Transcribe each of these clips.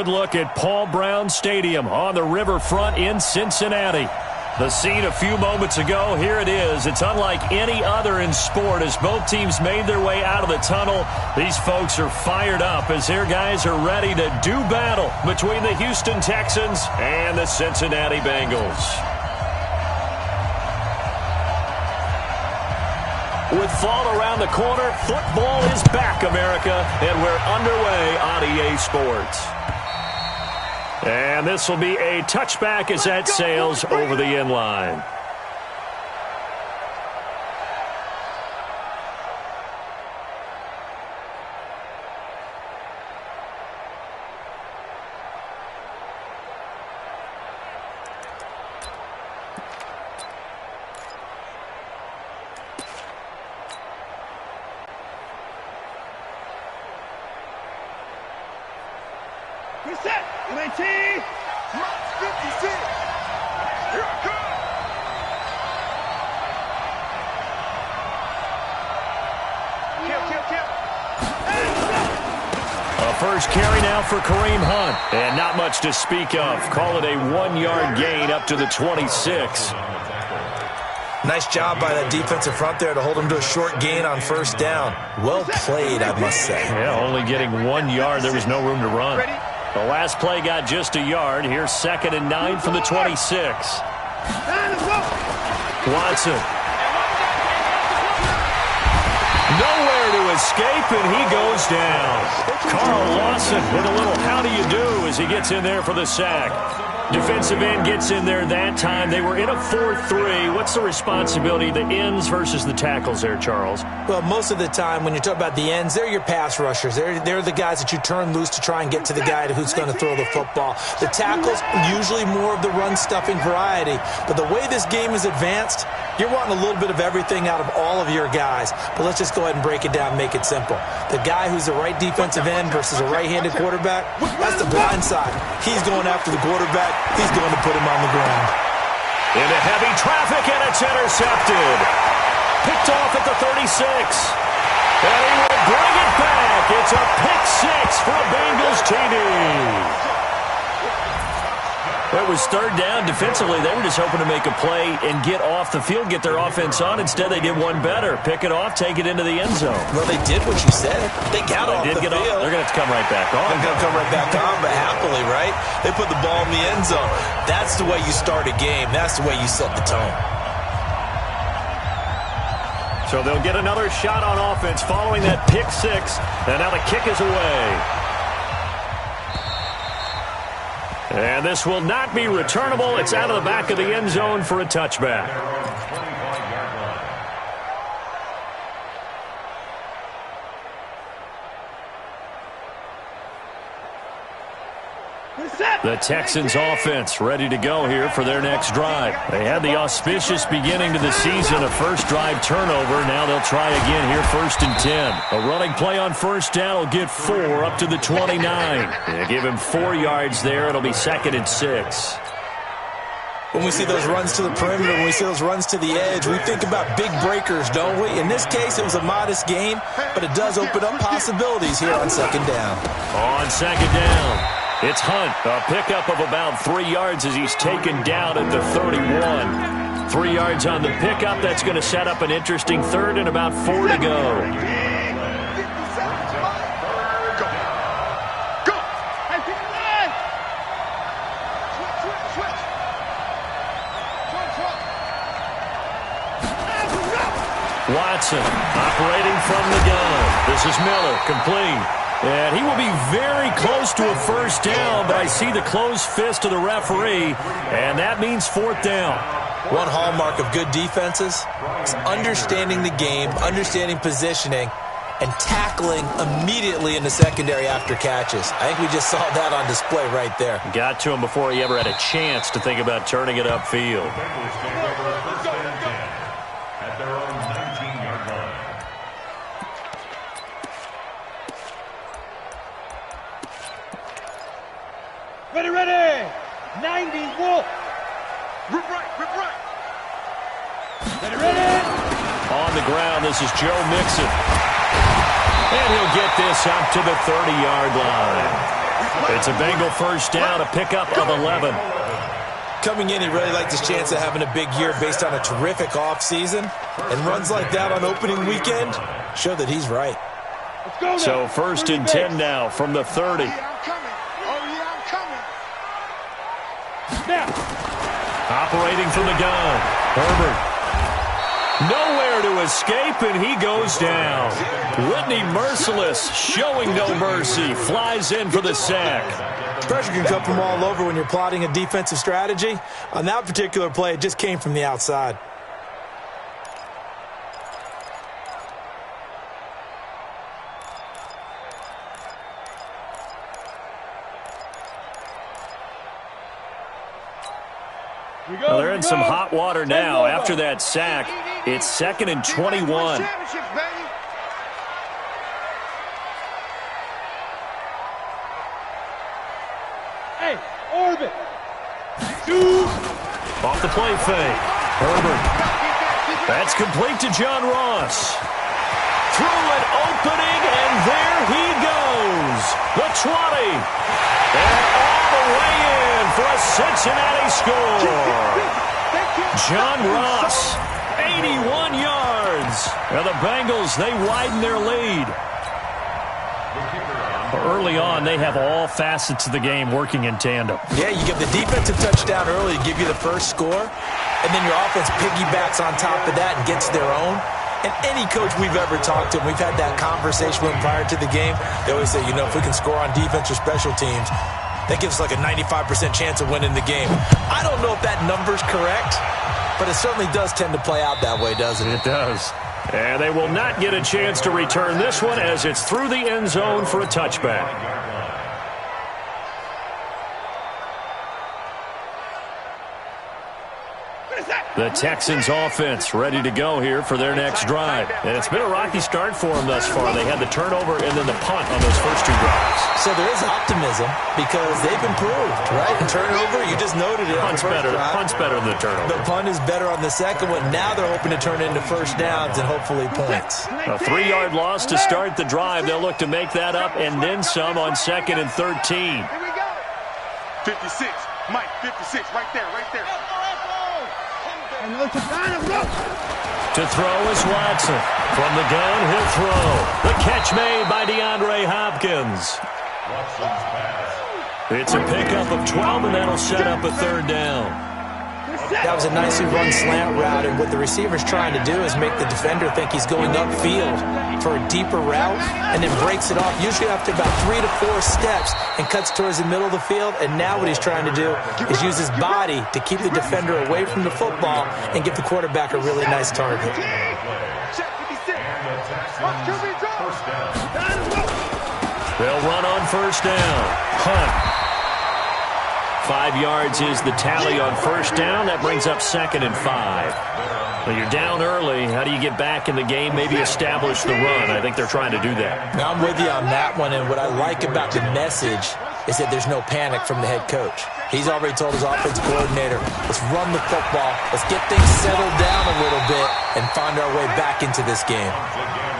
look at Paul Brown Stadium on the riverfront in Cincinnati. The scene a few moments ago, here it is. It's unlike any other in sport as both teams made their way out of the tunnel. These folks are fired up as their guys are ready to do battle between the Houston Texans and the Cincinnati Bengals. With fall around the corner, football is back, America, and we're underway on EA Sports. And this will be a touchback as that sails over the end line. Reset! MAT! March 56! Here I come! Kill! A first carry now for Kareem Hunt. And not much to speak of. Call it a 1-yard gain up to the 26. Nice job by that defensive front there to hold him to a short gain on first down. Well played, I must say. Yeah, only getting 1 yard. There was no room to run. The last play got just a yard. Here's 2nd and 9 from the 26. Watson. Nowhere to escape, and he goes down. Carl Lawson with a little how do you do as he gets in there for the sack. Defensive end gets in there that time. They were in a 4-3. What's the responsibility, the ends versus the tackles there, Charles? Well, most of the time when you talk about the ends, they're your pass rushers. They're the guys that you turn loose to try and get to the guy who's going to throw the football. The tackles, usually more of the run-stuffing variety. But the way this game is advanced, you're wanting a little bit of everything out of all of your guys. But let's just go ahead and break it down and make it simple. The guy who's the right defensive end versus a right-handed quarterback, that's the blind side. He's going after the quarterback. He's going to put him on the ground. Into heavy traffic, and it's intercepted. Picked off at the 36. And he will bring it back. It's a pick six for a Bengals TD. It was 3rd down. Defensively, they were just hoping to make a play and get off the field, get their offense on. Instead, they did one better. Pick it off, take it into the end zone. Well, they did what you said. They got off the field. They're going to have to come right back on. They're going to come right back on, but happily, right? They put the ball in the end zone. That's the way you start a game. That's the way you set the tone. So they'll get another shot on offense following that pick six. And now the kick is away. And this will not be returnable. It's out of the back of the end zone for a touchback. The Texans offense ready to go here for their next drive. They had the auspicious beginning to the season, a first drive turnover. Now they'll try again here, 1st and 10. A running play on first down will get 4 up to the 29. They give him 4 yards there. It'll be 2nd and 6. When we see those runs to the perimeter, when we see those runs to the edge, we think about big breakers, don't we? In this case, it was a modest gain, but it does open up possibilities here on 2nd down. On 2nd down. It's Hunt, a pickup of about 3 yards as he's taken down at the 31. 3 yards on the pickup. That's going to set up an interesting 3rd and about 4 to go. Watson operating from the gun. This is Miller, complete. And he will be very close to a first down, but I see the closed fist of the referee, and that means 4th down. One hallmark of good defenses is understanding the game, understanding positioning, and tackling immediately in the secondary after catches. I think we just saw that on display right there. Got to him before he ever had a chance to think about turning it upfield. Ready! 90 Wolf! Rip right! Ready! On the ground, this is Joe Mixon. And he'll get this up to the 30-yard line. It's a Bengal first down, a pickup of 11. Coming in, he really liked his chance of having a big year based on a terrific offseason. And runs like that on opening weekend show that he's right. So 1st and 10 now from the 30. Operating from the gun, Herbert. Nowhere to escape, and he goes down. Whitney Merciless, showing no mercy, flies in for the sack. Pressure can come from all over when you're plotting a defensive strategy. On that particular play, it just came from the outside. Well, they're in some hot water now. After that sack, it's 2nd and 21. Hey, orbit. Off the play fake. Herbert. That's complete to John Ross. Through an opening, and there he goes. The 20. And all the way in for a Cincinnati score. John Ross, 81 yards. And the Bengals, they widen their lead. Early on, they have all facets of the game working in tandem. Yeah, you give the defensive touchdown early to give you the first score, and then your offense piggybacks on top of that and gets their own. And any coach we've ever talked to, and we've had that conversation with them prior to the game, they always say, you know, if we can score on defense or special teams, that gives us like a 95% chance of winning the game. I don't know if that number's correct, but it certainly does tend to play out that way, doesn't it? It does. And they will not get a chance to return this one as it's through the end zone for a touchback. The Texans offense ready to go here for their next drive. And it's been a rocky start for them thus far. They had the turnover and then the punt on those first two drives. So there is optimism because they've improved, right? And turnover, you just noted it. Punt's better than the turnover. The punt is better on the second one. Now they're hoping to turn into first downs and hopefully points. A 3-yard loss to start the drive. They'll look to make that up and then some on 2nd and 13. Here we go. 56. Mike, 56. Right there, right there. To throw is Watson. From the gun, he'll throw. The catch made by DeAndre Hopkins. It's a pickup of 12, and that'll set up a 3rd down. That was a nicely run slant route, and what the receiver's trying to do is make the defender think he's going upfield for a deeper route and then breaks it off, usually after about 3 to 4 steps, and cuts towards the middle of the field. And now what he's trying to do is use his body to keep the defender away from the football and give the quarterback a really nice target. They'll run on first down. Hunt. 5 yards is the tally on first down. That brings up 2nd and 5. Well, you're down early. How do you get back in the game, maybe establish the run? I think they're trying to do that. Now, I'm with you on that one, and what I like about the message is that there's no panic from the head coach. He's already told his offensive coordinator, let's run the football, let's get things settled down a little bit and find our way back into this game.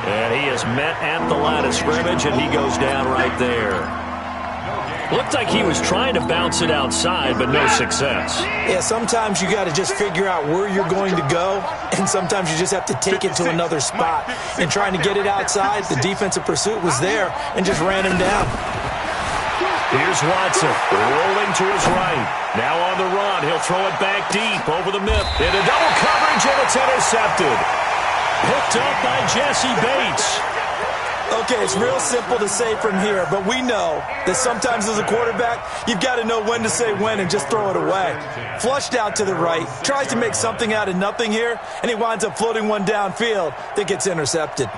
And he is met at the line of scrimmage, and he goes down right there. Looked like he was trying to bounce it outside, but no success. Yeah, sometimes you got to just figure out where you're going to go, and sometimes you just have to take it to another spot. And trying to get it outside, the defensive pursuit was there and just ran him down. Here's Watson, rolling to his right. Now on the run, he'll throw it back deep over the middle. Into double coverage, and it's intercepted. Picked up by Jesse Bates. Okay, it's real simple to say from here, but we know that sometimes as a quarterback, you've got to know when to say when and just throw it away. Flushed out to the right, tries to make something out of nothing here, and he winds up floating one downfield that gets intercepted.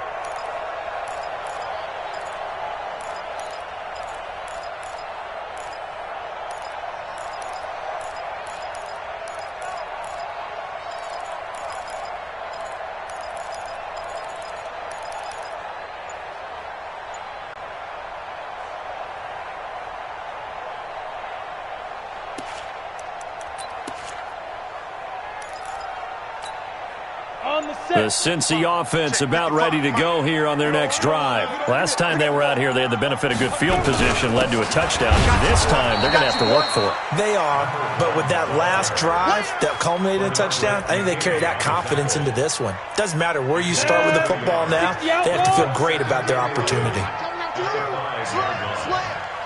The Cincy offense about ready to go here on their next drive. Last time they were out here, they had the benefit of good field position, led to a touchdown. This time, they're going to have to work for it. They are, but with that last drive that culminated in a touchdown, I think they carry that confidence into this one. Doesn't matter where you start with the football now, they have to feel great about their opportunity.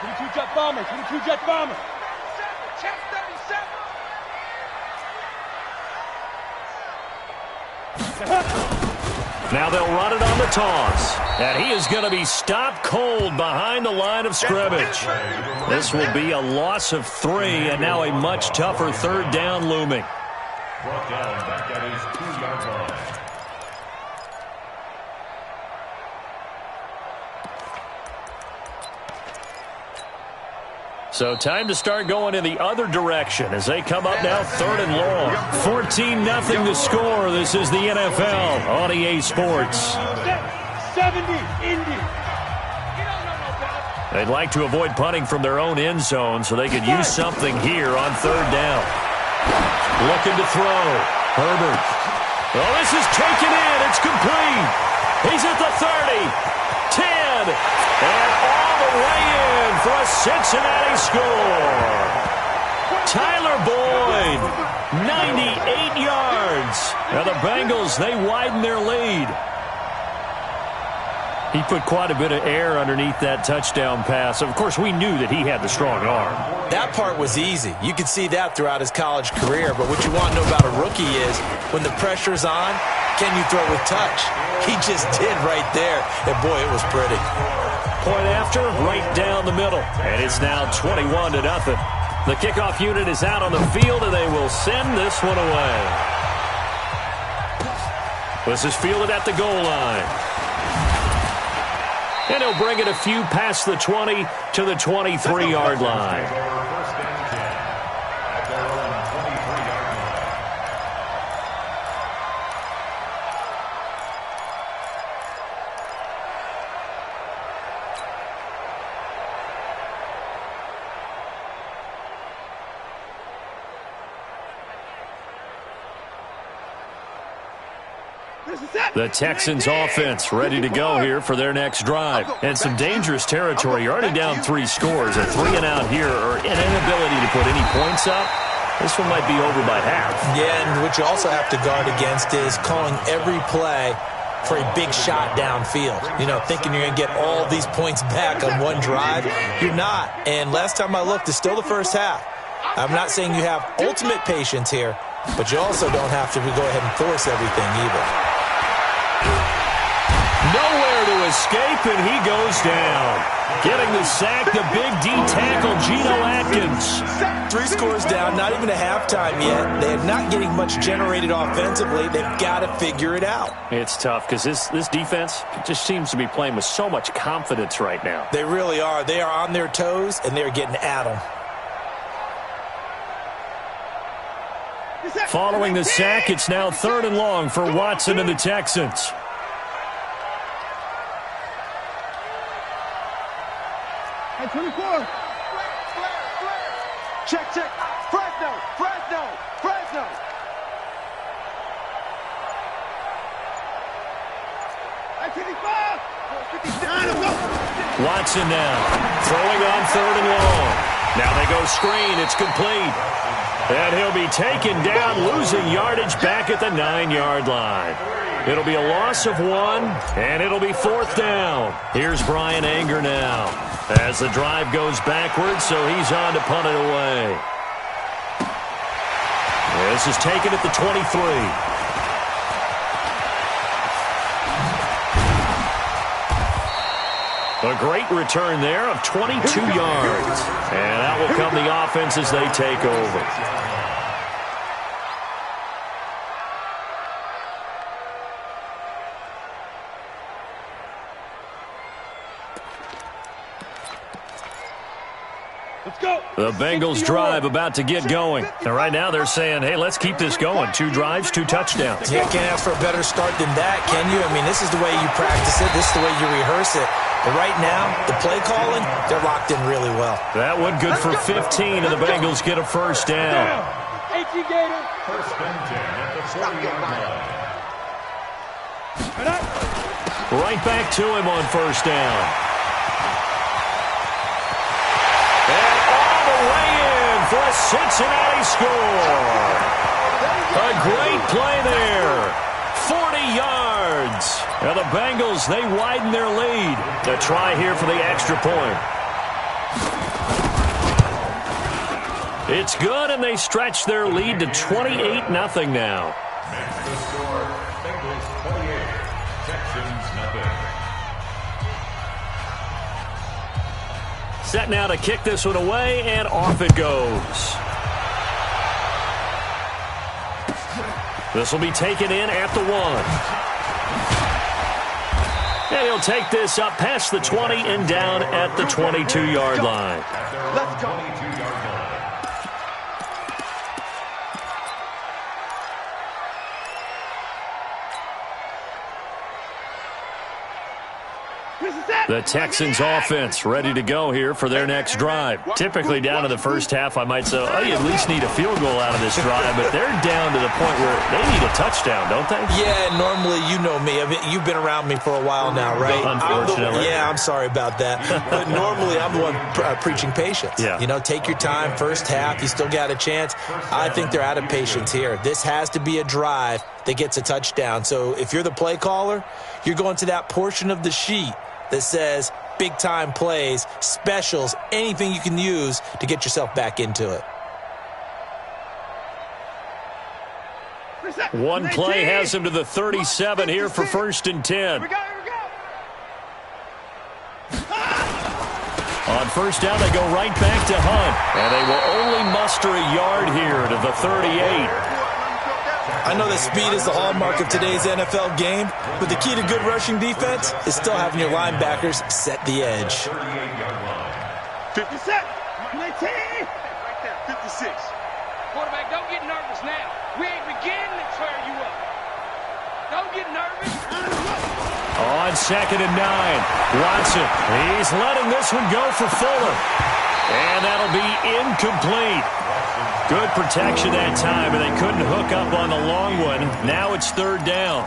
22-jet bomber, 22-jet bomber. Now they'll run it on the toss. And he is going to be stopped cold behind the line of scrimmage. This will be a loss of 3, and now a much tougher third down looming. Brought down back at his 2-yard line. So time to start going in the other direction as they come up now 3rd and long. 14-0 to score. This is the NFL on EA Sports. 70, Indy. They'd like to avoid punting from their own end zone so they could use something here on 3rd down. Looking to throw. Herbert. Oh, this is taken in. It's complete. He's at the 30. 10. And all the way in for a Cincinnati score. Tyler Boyd, 98 yards. Now the Bengals, they widen their lead. He put quite a bit of air underneath that touchdown pass. Of course, we knew that he had the strong arm. That part was easy. You could see that throughout his college career. But what you want to know about a rookie is when the pressure's on, can you throw with touch? He just did right there. And, boy, it was pretty. Point after, right down the middle. And it's now 21-0. The kickoff unit is out on the field, and they will send this one away. This is fielded at the goal line. And he'll bring it a few past the 20 to the 23-yard line. The Texans offense ready to go here for their next drive. And some dangerous territory. You're already down 3 scores. A 3 and out here, or an inability to put any points up. This one might be over by half. Yeah, and what you also have to guard against is calling every play for a big shot downfield. You know, thinking you're going to get all these points back on one drive. You're not. And last time I looked, it's still the first half. I'm not saying you have ultimate patience here, but you also don't have to go ahead and force everything either. Nowhere to escape, and he goes down. Getting the sack, the big D tackle, Geno Atkins. 3 scores down, not even a halftime yet. They're not getting much generated offensively. They've got to figure it out. It's tough because this defense just seems to be playing with so much confidence right now. They really are. They are on their toes, and they're getting at them. Following the sack, it's now 3rd and long for Watson and the Texans. At 24. Check. Fresno. At 55. 59. Watson now, throwing on 3rd and long. Now they go screen, it's complete. And he'll be taken down, losing yardage back at the 9-yard line. It'll be a loss of 1, and it'll be 4th down. Here's Brian Anger now, as the drive goes backwards, so he's on to punt it away. This is taken at the 23. A great return there of 22 yards. And that will come the offense as they take over. The Bengals drive about to get going. And right now they're saying, hey, let's keep this going. 2 drives, 2 touchdowns. Yeah, can't ask for a better start than that, can you? I mean, this is the way you practice it. This is the way you rehearse it. But right now, the play calling, they're locked in really well. That one good for 15, and the Bengals get a 1st down. First and 10 at the 40-yard line. Right back to him on first down. And all the way in for a Cincinnati score. A great play there. 40 yards. And the Bengals, they widen their lead. A try here for the extra point. It's good, and they stretch their lead to 28-0 now. Next to score, Bengals 28, Texans nothing. Set now to kick this one away, and off it goes. This will be taken in at the 1. And he'll take this up past the 20 and down at the 22-yard line. Let's go. 22-yard line. The Texans offense ready to go here for their next drive. Typically down to the first half, I might say, oh, you at least need a field goal out of this drive, but they're down to the point where they need a touchdown, don't they? Yeah, normally, you know me. I mean, you've been around me for a while now, right? Unfortunately. I'm sorry about that. But normally, I'm the one preaching patience. Yeah. You know, take your time, first half, you still got a chance. I think they're out of patience here. This has to be a drive that gets a touchdown. So if you're the play caller, you're going to that portion of the sheet that says big-time plays, specials, anything you can use to get yourself back into it. One play has him to the 37 here for 1st and 10. On first down, they go right back to Hunt. And they will only muster a yard here to the 38. I know that speed is the hallmark of today's NFL game, but the key to good rushing defense is still having your linebackers set the edge. 57, 19, 56. Quarterback, don't get nervous now. We ain't beginning to tear you up. Don't get nervous. On 2nd and 9, Watson. He's letting this one go for Fuller. And that'll be incomplete. Good protection that time, and they couldn't hook up on the long one. Now it's 3rd down.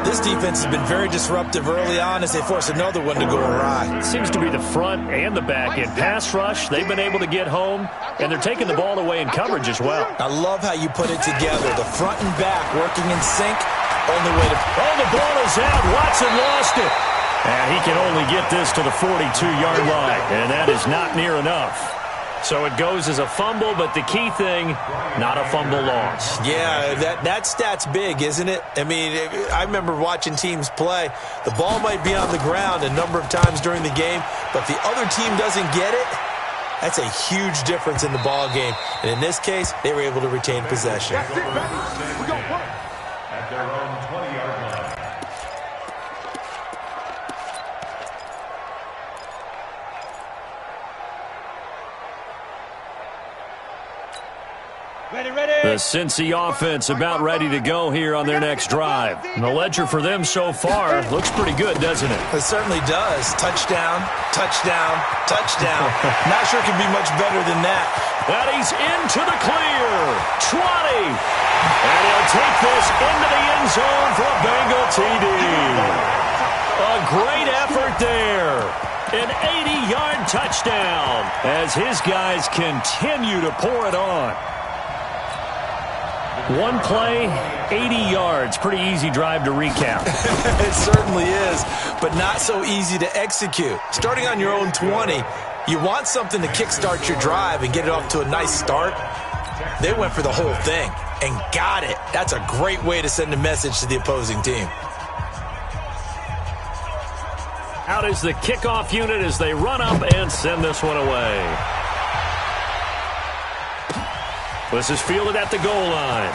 This defense has been very disruptive early on as they force another one to go awry. It seems to be the front and the back end. Pass rush, they've been able to get home, and they're taking the ball away in coverage as well. I love how you put it together. The front and back working in sync. Only way to... Oh, the ball is out. Watson lost it. And he can only get this to the 42-yard line, and that is not near enough. So it goes as a fumble, but the key thing, not a fumble loss. Yeah, that stat's big, isn't it? I mean, I remember watching teams play. The ball might be on the ground a number of times during the game, but if the other team doesn't get it, that's a huge difference in the ball game. And in this case, they were able to retain possession. That's it, baby. We're going to work. At their own 20-yard line. The Cincy offense about ready to go here on their next drive. And the ledger for them so far looks pretty good, doesn't it? It certainly does. Touchdown, touchdown, touchdown. Not sure it can be much better than that. And he's into the clear. 20. And he'll take this into the end zone for a Bengal TD. A great effort there. An 80-yard touchdown as his guys continue to pour it on. One play, 80 yards. Pretty easy drive to recap. It certainly is, but not so easy to execute. Starting on your own 20, you want something to kickstart your drive and get it off to a nice start. They went for the whole thing and got it. That's a great way to send a message to the opposing team. Out is the kickoff unit as they run up and send this one away. This is fielded at the goal line.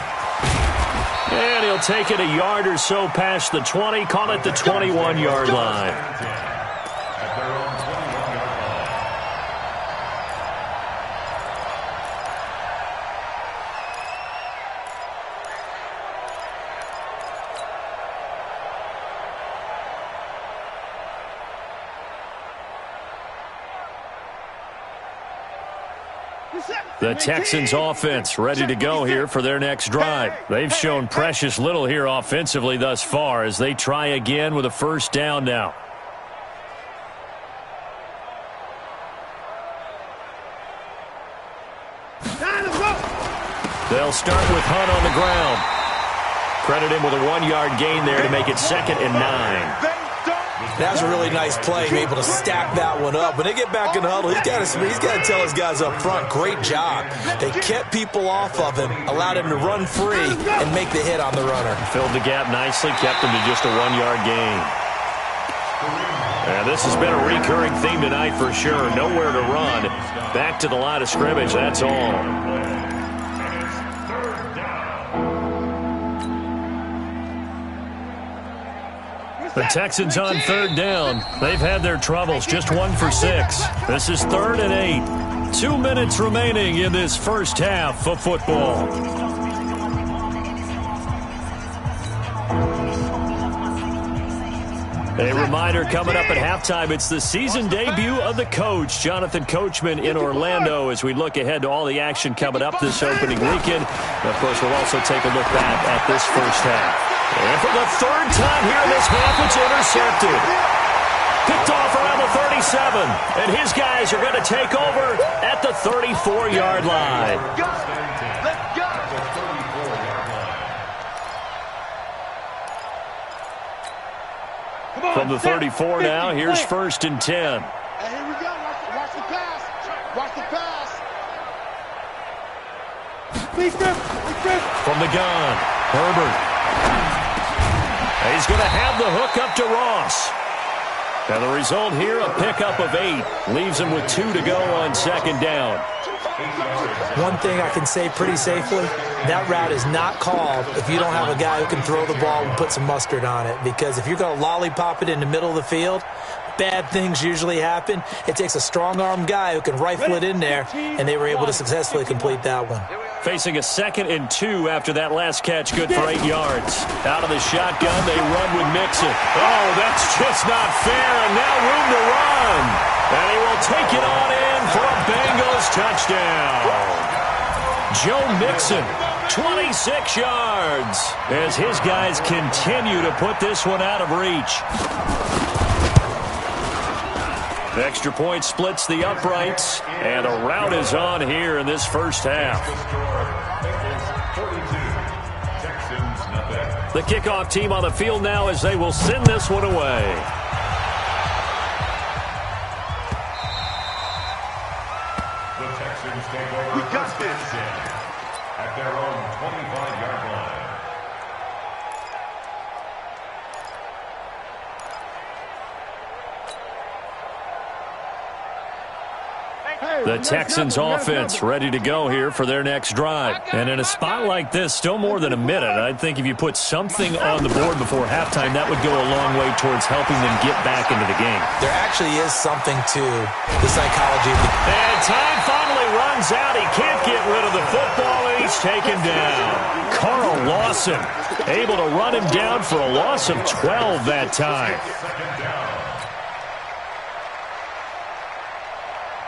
And he'll take it a yard or so past the 20, call it the 21-yard line. At their own 21-yard line. The Texans offense ready to go here for their next drive. They've shown precious little here offensively thus far as they try again with a first down now. They'll start with Hunt on the ground. Credit him with a 1-yard gain there to make it 2nd and 9. That was a really nice play, able to stack that one up. When they get back in the huddle, he's got to tell his guys up front, great job. They kept people off of him, allowed him to run free and make the hit on the runner. Filled the gap nicely, kept him to just a 1-yard gain. And this has been a recurring theme tonight for sure. Nowhere to run. Back to the line of scrimmage, that's all. The Texans on 3rd down. They've had their troubles, just 1 for 6. This is 3rd and 8. 2 minutes remaining in this first half of football. A reminder coming up at halftime, it's the season debut of the coach, Jonathan Coachman in Orlando, as we look ahead to all the action coming up this opening weekend. And of course, we'll also take a look back at this first half. And for the 3rd time here in this half, it's intercepted. Picked off around the 37. And his guys are going to take over at the 34-yard line. Let's go. From the 34 now, here's 1st and 10. Hey, here we go. Watch the pass. Watch the pass. From the gun, Herbert. He's going to have the hook up to Ross. And the result here, a pickup of 8. Leaves him with 2 to go on 2nd down. One thing I can say pretty safely, that route is not called if you don't have a guy who can throw the ball and put some mustard on it. Because if you're going to lollipop it in the middle of the field, bad things usually happen. It takes a strong-arm guy who can rifle it in there, and they were able to successfully complete that one. Facing a 2nd and 2 after that last catch, good for 8 yards. Out of the shotgun, they run with Mixon. Oh, that's just not fair, and now room to run. And he will take it on in for a Bengals touchdown. Joe Mixon, 26 yards, as his guys continue to put this one out of reach. The extra point splits the uprights, and a rout is on here in this first half. The kickoff team on the field now as they will send this one away. The Texans take over. We got this. At their own 25-yard line. The Texans offense ready to go here for their next drive. And in a spot like this, still more than a minute, I think if you put something on the board before halftime, that would go a long way towards helping them get back into the game. There actually is something to the psychology of the game. And time finally runs out. He can't get rid of the football, and he's taken down. Carl Lawson able to run him down for a loss of 12 that time.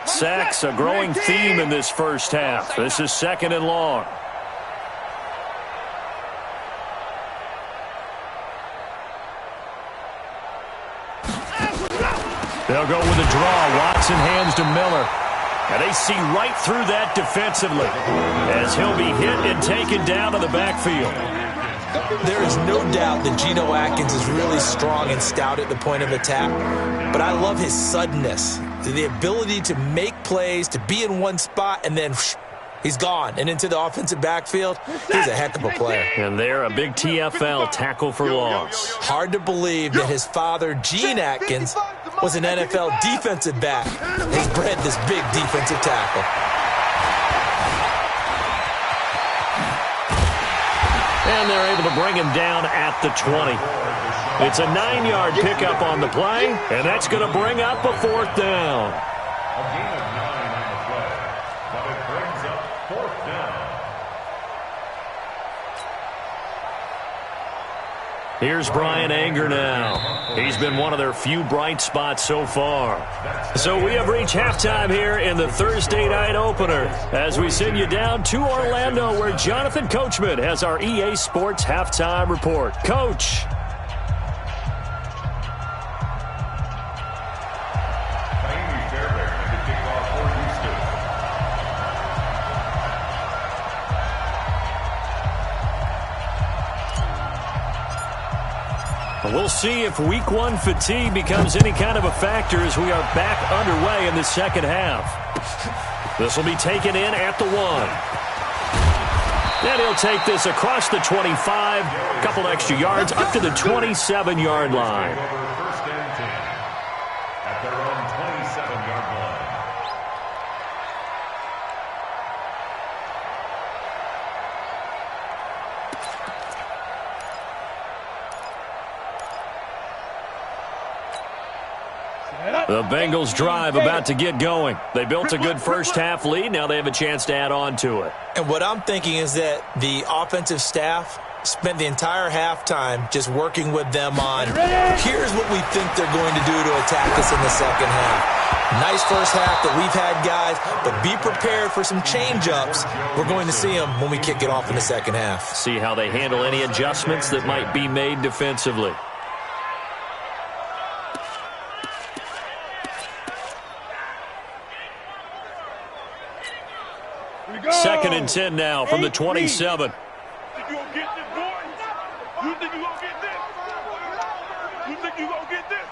Sacks, a growing theme in this first half. This is 2nd and long. They'll go with a draw. Watson hands to Miller. And they see right through that defensively as he'll be hit and taken down to the backfield. There is no doubt that Geno Atkins is really strong and stout at the point of attack, but I love his suddenness, the ability to make plays, to be in one spot, and then he's gone and into the offensive backfield. He's a heck of a player. And there, a big TFL tackle for loss. Hard to believe that his father, Gene Atkins, was an NFL defensive back. He's bred this big defensive tackle. And they're able to bring him down at the 20. It's a 9-yard pickup on the play, and that's going to bring up a 4th down. A gain of 9 on the play, but it brings up 4th down. Here's Brian Anger now. He's been one of their few bright spots so far. So we have reached halftime here in the Thursday night opener as we send you down to Orlando where Jonathan Coachman has our EA Sports halftime report. Coach. We'll see if Week 1 fatigue becomes any kind of a factor as we are back underway in the second half. This will be taken in at the 1. Then he'll take this across the 25, a couple extra yards up to the 27-yard line. First and 10 at their own 27-yard line. The Bengals drive about to get going. They built a good first half lead. Now they have a chance to add on to it. And what I'm thinking is that the offensive staff spent the entire halftime just working with them on, here's what we think they're going to do to attack us in the second half. Nice first half that we've had, guys, but be prepared for some change-ups. We're going to see them when we kick it off in the second half. See how they handle any adjustments that might be made defensively. Second and 10 now from the 27. Think you gonna get this, boy? You think you gonna get this? You think you gonna get this?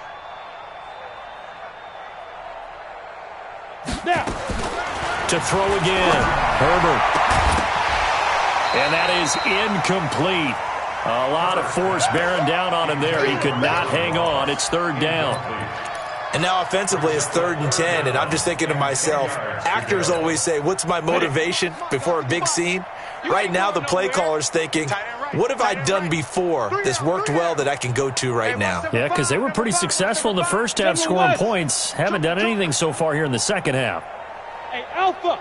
Now. To throw again. Herbert. And that is incomplete. A lot of force bearing down on him there. He could not hang on. It's third down. And now offensively it's 3rd and 10, and I'm just thinking to myself, actors always say, what's my motivation before a big scene? Right now the play caller's thinking, what have I done before that's worked well that I can go to right now? Yeah, because they were pretty successful in the first half scoring points. Haven't done anything so far here in the second half. Hey, Alpha.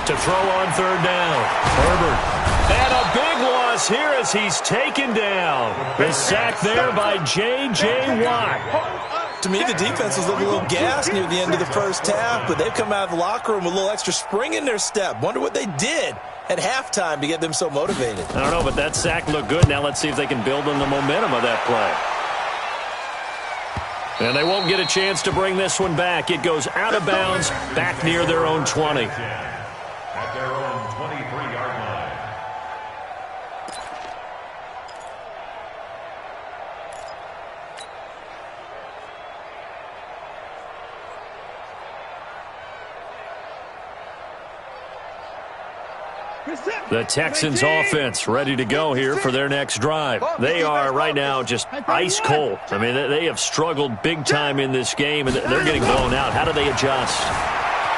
To throw on third down. Herbert. And a big loss here as he's taken down. The sack there by J.J. Watt. To me, the defense was a little gassed near the end of the first half, but they've come out of the locker room with a little extra spring in their step. Wonder what they did at halftime to get them so motivated. I don't know, but that sack looked good. Now let's see if they can build on the momentum of that play. And they won't get a chance to bring this one back. It goes out of bounds back near their own 20. At their own 23-yard line. The Texans offense ready to go here for their next drive. They are right now just ice cold. I mean, they have struggled big time in this game, and they're getting blown out. How do they adjust?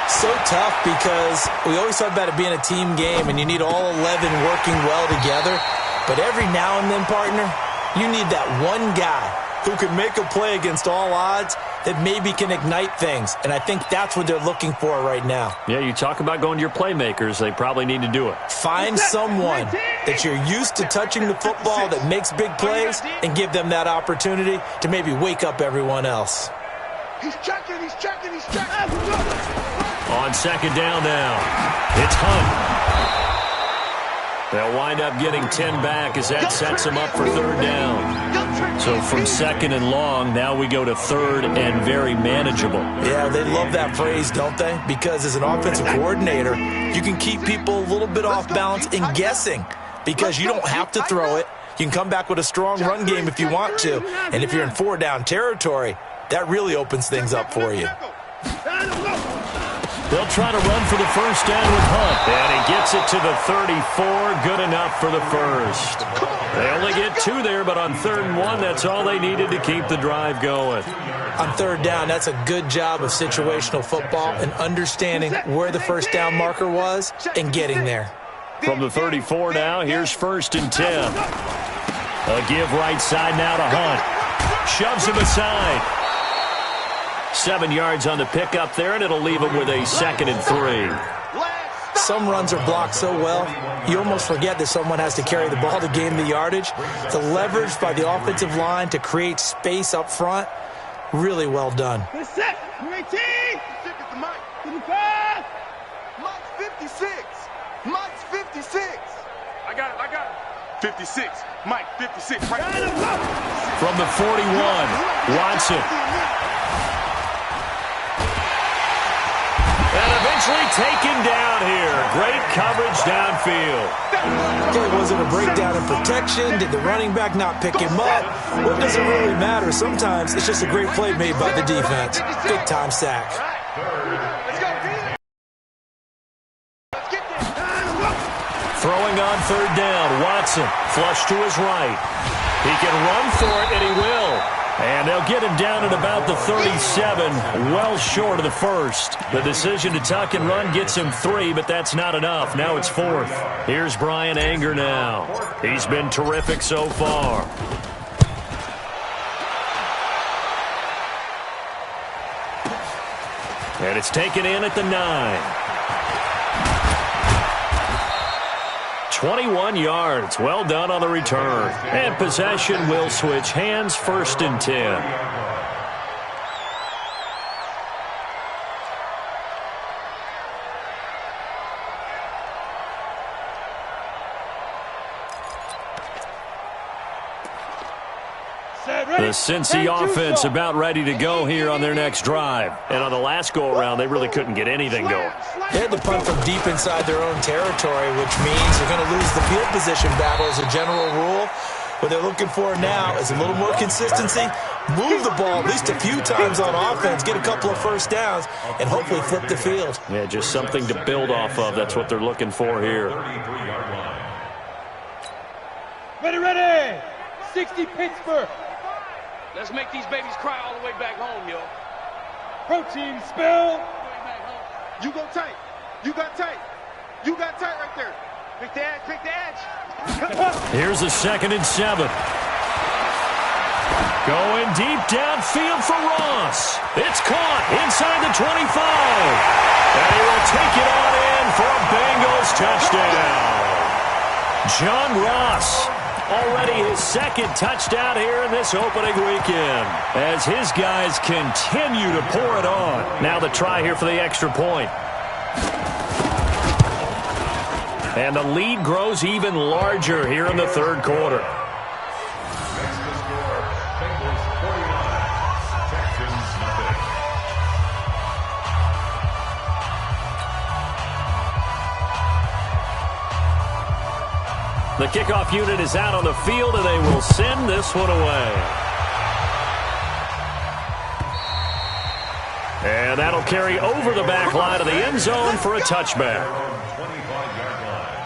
So tough because we always talk about it being a team game, and you need all 11 working well together. But every now and then, partner, you need that one guy who can make a play against all odds that maybe can ignite things. And I think that's what they're looking for right now. Yeah, you talk about going to your playmakers. They probably need to do it. Find someone that you're used to touching the football that makes big plays and give them that opportunity to maybe wake up everyone else. He's checking, he's checking, he's checking. On second down now, it's Hunt. They'll wind up getting 10 back as that sets them up for third down. So from second and long, now we go to third and very manageable. Yeah, they love that phrase, don't they? Because as an offensive coordinator, you can keep people a little bit off balance in guessing because you don't have to throw it. You can come back with a strong run game if you want to. And if you're in 4-down territory, that really opens things up for you. They'll try to run for the first down with Hunt. And he gets it to the 34. Good enough for the first. They only get 2 there, but on 3rd and 1, that's all they needed to keep the drive going. On 3rd down, that's a good job of situational football and understanding where the first down marker was and getting there. From the 34 now, here's 1st and 10. A give right side now to Hunt. Shoves him aside. 7 yards on the pickup there, and it'll leave him with a 2nd and 3. some runs are blocked so well, you almost forget that someone has to carry the ball to gain the yardage. The leverage by the offensive line to create space up front, really well done. Set. 18. Mike. 55. Mike's 56. Mike's 56. I got it. 56. Mike, 56. Right. From the 41, Watson. And eventually taken down here. Great coverage downfield. Okay, was it a breakdown in protection? Did the running back not pick him up? Well, it doesn't really matter. Sometimes it's just a great play made by the defense. Big-time sack. Throwing on third down, Watson. Flush to his right. He can run for it, and he will. And they'll get him down at about the 37, well short of the first. The decision to tuck and run gets him 3, but that's not enough. Now it's 4th. Here's Brian Anger now. He's been terrific so far. And it's taken in at the 9. 21 yards. Well done on the return. And possession will switch hands, 1st and 10. The Cincy offense about ready to go here on their next drive. And on the last go-around, they really couldn't get anything going. They had to punt from deep inside their own territory, which means they're going to lose the field position battle as a general rule. What they're looking for now is a little more consistency, move the ball at least a few times on offense, get a couple of first downs, and hopefully flip the field. Yeah, just something to build off of. That's what they're looking for here. Ready. 60 Pittsburgh. Let's make these babies cry all the way back home, yo. Protein spill. You go tight. You got tight. You got tight right there. Pick the edge. Pick the edge. Here's a 2nd and 7. Going deep downfield for Ross. It's caught inside the 25. And he will take it on in for a Bengals touchdown. John Ross. Already his 2nd touchdown here in this opening weekend as his guys continue to pour it on. Now the try here for the extra point. And the lead grows even larger here in the 3rd quarter. Next to score, Bengals 49, Texans nothing. The kickoff unit is out on the field, and they will send this one away. And that'll carry over the back line of the end zone for a touchback. 25-yard line.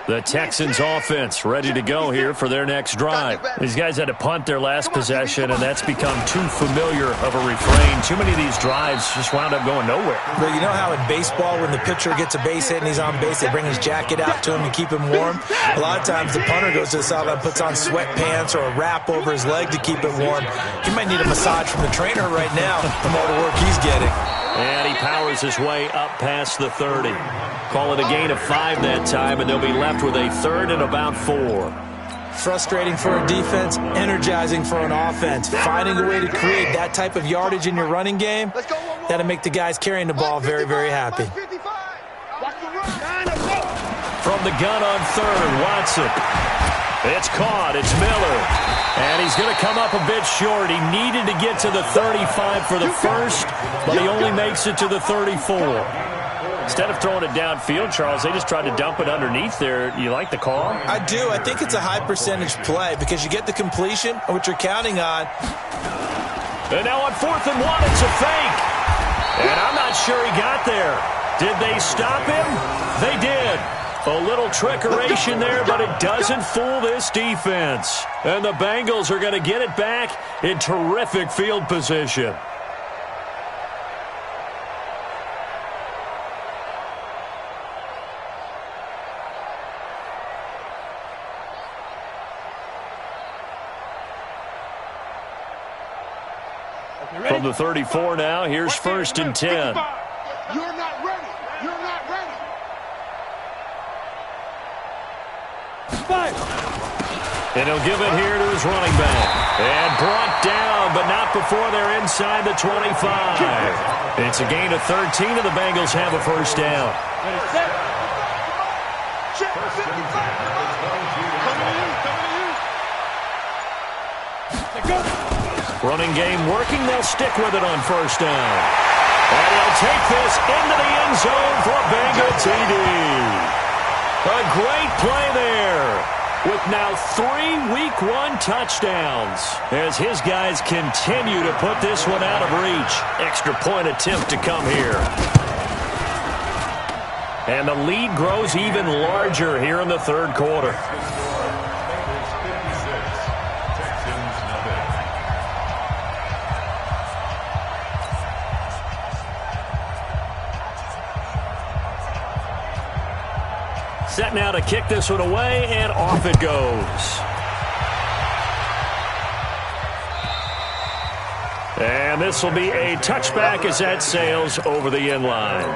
The Texans offense ready to go here for their next drive. These guys had to punt their last possession, and that's become too familiar of a refrain. Too many of these drives just wound up going nowhere. But you know how in baseball, when the pitcher gets a base hit and he's on base, they bring his jacket out to him to keep him warm? A lot of times the punter goes to the sideline, puts on sweatpants or a wrap over his leg to keep it warm. He might need a massage from the trainer right now from all the work he's getting. And he powers his way up past the 30. Call it a gain of 5 that time, and they'll be left with a 3rd and about 4. Frustrating for a defense, energizing for an offense. Finding a way to create that type of yardage in your running game, that'll make the guys carrying the ball very, very happy. From the gun on 3rd, Watson. It's caught. It's Miller. And he's going to come up a bit short. He needed to get to the 35 for the first, but he only makes it to the 34. Instead of throwing it downfield, Charles, they just tried to dump it underneath there. You like the call? I do. I think it's a high percentage play because you get the completion, what you're counting on. And now on 4th and 1, it's a fake. And I'm not sure he got there. Did they stop him? They did. A little trickeration there, but it doesn't fool this defense. And the Bengals are going to get it back in terrific field position. From the 34 now, here's 1st and 10. You're not ready. You're not ready. And he'll give it here to his running back. And brought down, but not before they're inside the 25. It's a gain of 13, and the Bengals have a first down. Running game working. They'll stick with it on first down. And he'll take this into the end zone for a Bengal TD. A great play there with now 3 Week 1 touchdowns as his guys continue to put this one out of reach. Extra point attempt to come here. And the lead grows even larger here in the third quarter. Set now to kick this one away, and off it goes. And this will be a touchback as that sails over the end line.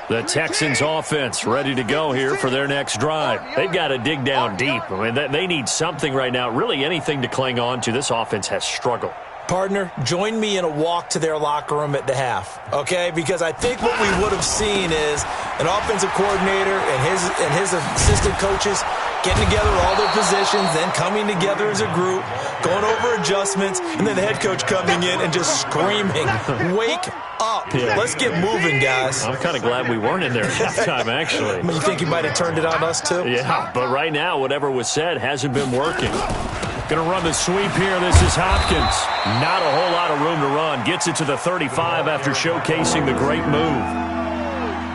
The Texans offense ready to go here for their next drive. They've got to dig down deep. I mean, they need something right now, really anything to cling on to. This offense has struggled. Partner, join me in a walk to their locker room at the half, okay? Because I think what we would have seen is an offensive coordinator and his assistant coaches getting together all their positions, then coming together as a group, going over adjustments, and then the head coach coming in and just screaming, "Wake up. Yeah. Let's get moving, guys." I'm kind of glad we weren't in there at halftime, actually. I mean, you think he might have turned it on us, too? Yeah, but right now, whatever was said hasn't been working. Going to run the sweep here. This is Hopkins. Not a whole lot of room to run. Gets it to the 35 after showcasing the great move.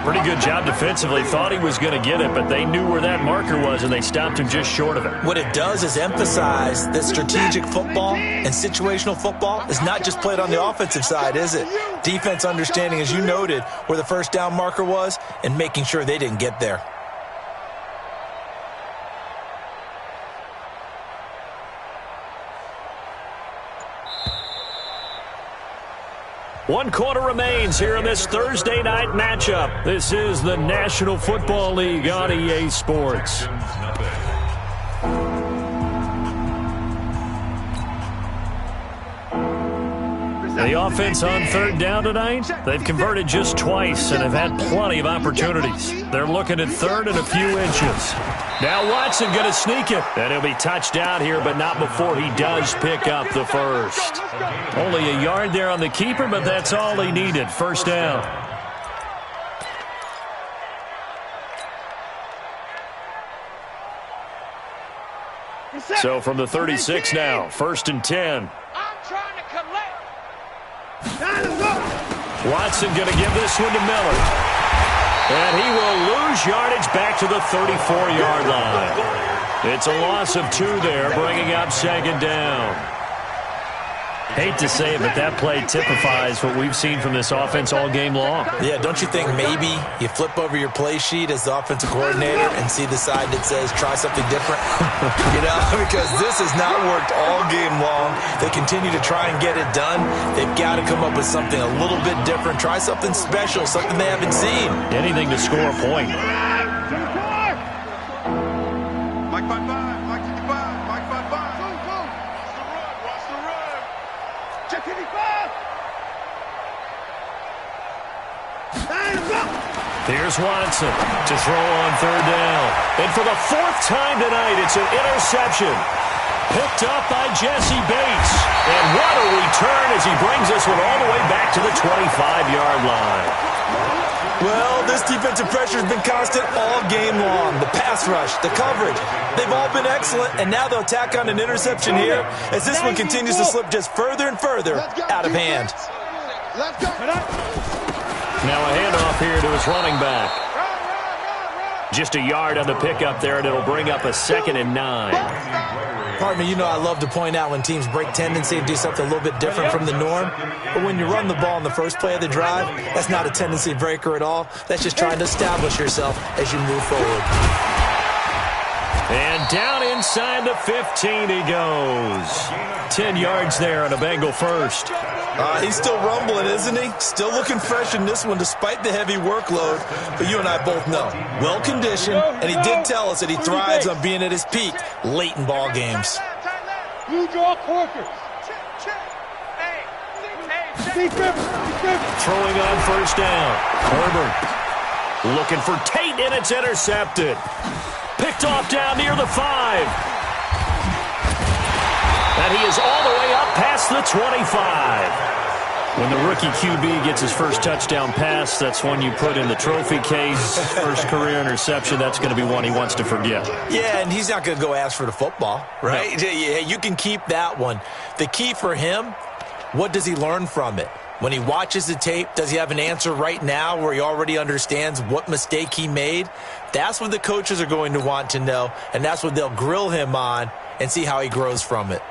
Pretty good job defensively. Thought he was going to get it, but they knew where that marker was, and they stopped him just short of it. What it does is emphasize that strategic football and situational football is not just played on the offensive side, is it? Defense understanding, as you noted, where the first down marker was and making sure they didn't get there. One quarter remains here in this Thursday night matchup. This is the National Football League on EA Sports. The offense on third down tonight, they've converted just twice and have had plenty of opportunities. They're looking at third and a few inches. Now Watson going to sneak it. And he'll be touched out here, but not before he does pick up the first. Only a yard there on the keeper, but that's all he needed. First down. So from the 36 now, 1st and 10. Watson going to give this one to Miller. And he will lose yardage back to the 34-yard line. It's a loss of 2 there, bringing up second down. Hate to say it, but that play typifies what we've seen from this offense all game long. Yeah, don't you think maybe you flip over your play sheet as the offensive coordinator and see the side that says try something different? Because this has not worked all game long. They continue to try and get it done. They've got to come up with something a little bit different. Try something special, something they haven't seen. Anything to score a point. Mike 5-5, Mike 55, Mike 5-5. Watch the run. Check 55. Here's Watson to throw on third down. And for the 4th time tonight, it's an interception. Picked up by Jesse Bates. And what a return as he brings this one all the way back to the 25-yard line. Well, this defensive pressure has been constant all game long. The pass rush, the coverage, they've all been excellent, and now they'll tack on an interception here as this one continues to slip just further and further out of hand. Let's go. Now a handoff here to his running back. Just a yard on the pickup there, and it'll bring up a 2nd and 9. Partner, you know I love to point out when teams break tendency and do something a little bit different from the norm. But when you run the ball in the first play of the drive, that's not a tendency breaker at all. That's just trying to establish yourself as you move forward. And down inside the 15 he goes. 10 yards there on a Bengal first. He's still rumbling, isn't he? Still looking fresh in this one despite the heavy workload. But you and I both know, well-conditioned, and he did tell us that he thrives on being at his peak late in ball games. Blue draw Corkers. Throwing on first down. Herbert looking for Tate, and it's intercepted. Picked off down near the 5. And he is all the way up past the 25. When the rookie QB gets his first touchdown pass, that's one you put in the trophy case. First career interception, that's going to be one he wants to forget. Yeah, and he's not going to go ask for the football, right? No. Yeah, you can keep that one. The key for him, what does he learn from it? When he watches the tape, does he have an answer right now where he already understands what mistake he made? That's what the coaches are going to want to know, and that's what they'll grill him on and see how he grows from it.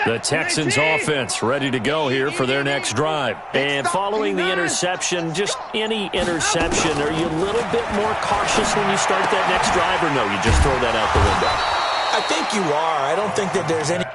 The Texans offense ready to go here for their next drive. And following the interception, just any interception, are you a little bit more cautious when you start that next drive, or no, you just throw that out the window? I think you are. I don't think that there's any...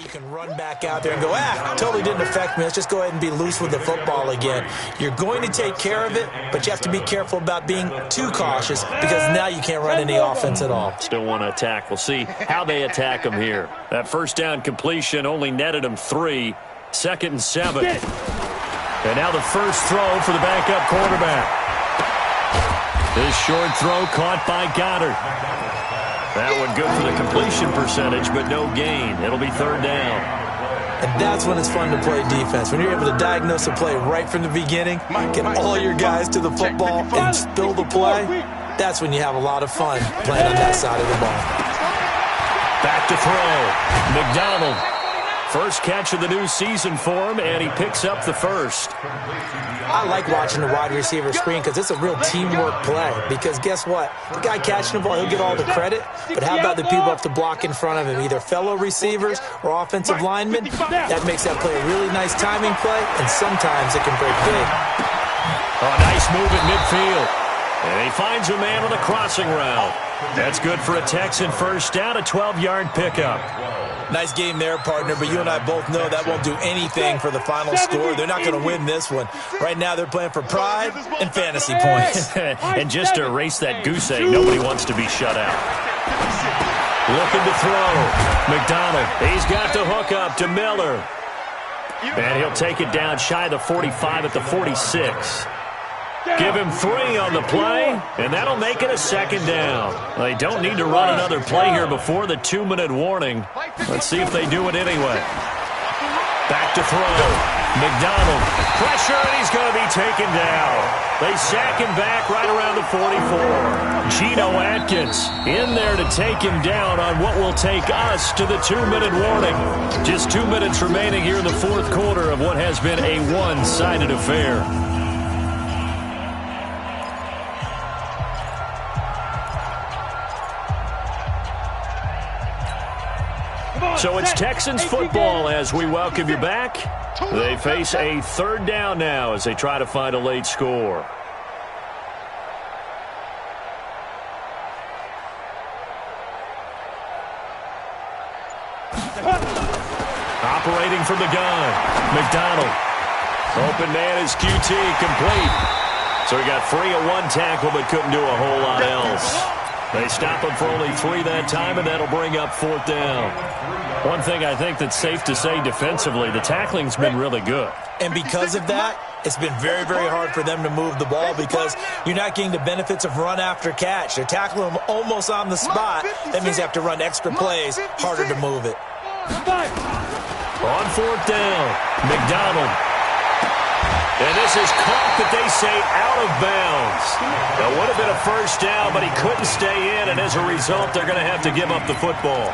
You can run back out there and go, totally didn't affect me. Let's just go ahead and be loose with the football again. You're going to take care of it, but you have to be careful about being too cautious because now you can't run any offense at all. Still want to attack. We'll see how they attack him here. That first down completion only netted him 3. 2nd and 7. And now the first throw for the backup quarterback. This short throw caught by Goddard. That one good for the completion percentage, but no gain. It'll be 3rd down. And that's when it's fun to play defense. When you're able to diagnose a play right from the beginning, get all your guys to the football, and spill the play, that's when you have a lot of fun playing on that side of the ball. Back to throw. McDonald. First catch of the new season for him, and he picks up the first. I like watching the wide receiver screen because it's a real teamwork play. Because guess what? The guy catching the ball, he'll get all the credit. But how about the people up to block in front of him, either fellow receivers or offensive linemen? That makes that play a really nice timing play, and sometimes it can break big. Oh, nice move at midfield. And he finds a man on the crossing route. That's good for a Texan first down, a 12-yard pickup. Nice game there, partner, but you and I both know that won't do anything for the final score. They're not going to win this one. Right now they're playing for pride and fantasy points. And just to erase that goose egg, nobody wants to be shut out. Looking to throw. McDonald, he's got the hook up to Miller. And he'll take it down shy of the 45 at the 46. Give him 3 on the play, and that'll make it a 2nd down. They don't need to run another play here before the 2-minute warning. Let's see if they do it anyway. Back to throw. McDonald. Pressure, and he's going to be taken down. They sack him back right around the 44. Geno Atkins in there to take him down on what will take us to the 2-minute warning. Just 2 minutes remaining here in the 4th quarter of what has been a one-sided affair. So it's Texans football as we welcome you back. They face a 3rd down now as they try to find a late score. Operating from the gun, McDonald. Open man is QT, complete. So he got free of 1 tackle but couldn't do a whole lot else. They stop him for only 3 that time, and that'll bring up 4th down. One thing I think that's safe to say defensively, the tackling's been really good. And because of that, it's been very, very hard for them to move the ball because you're not getting the benefits of run after catch. They're tackling them almost on the spot. That means they have to run extra plays, harder to move it. On 4th down, McDonald. And this is caught, but they say out of bounds. That would have been a 1st down, but he couldn't stay in, and as a result, they're going to have to give up the football.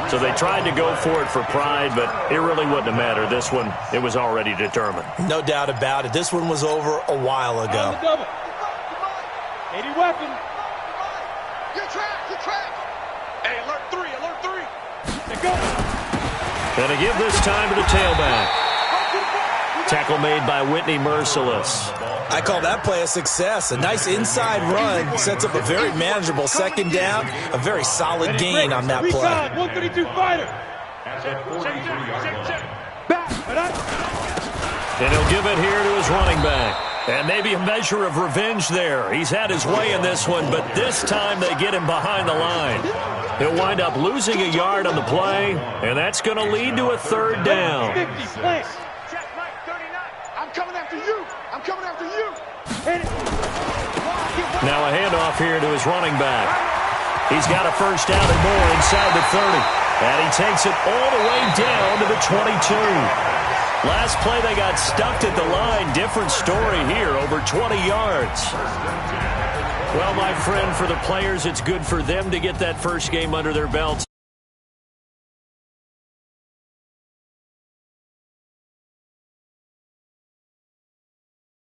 So they tried to go for it for pride, but it really wouldn't have mattered. This one, it was already determined. No doubt about it. This one was over a while ago. 80 weapon. Get track. Hey, alert 3. They go. And to give this time to the tailback. Tackle made by Whitney Merciless. I call that play a success. A nice inside run sets up a very manageable 2nd down. A very solid gain on that play. 132 fighter. And he'll give it here to his running back. And maybe a measure of revenge there. He's had his way in this one, but this time they get him behind the line. He'll wind up losing a yard on the play, and that's going to lead to a 3rd down. 50 play. I'm coming after you. Now a handoff here to his running back. He's got a 1st down and more inside the 30. And he takes it all the way down to the 22. Last play they got stuffed at the line. Different story here, over 20 yards. Well, my friend, for the players, it's good for them to get that first game under their belts.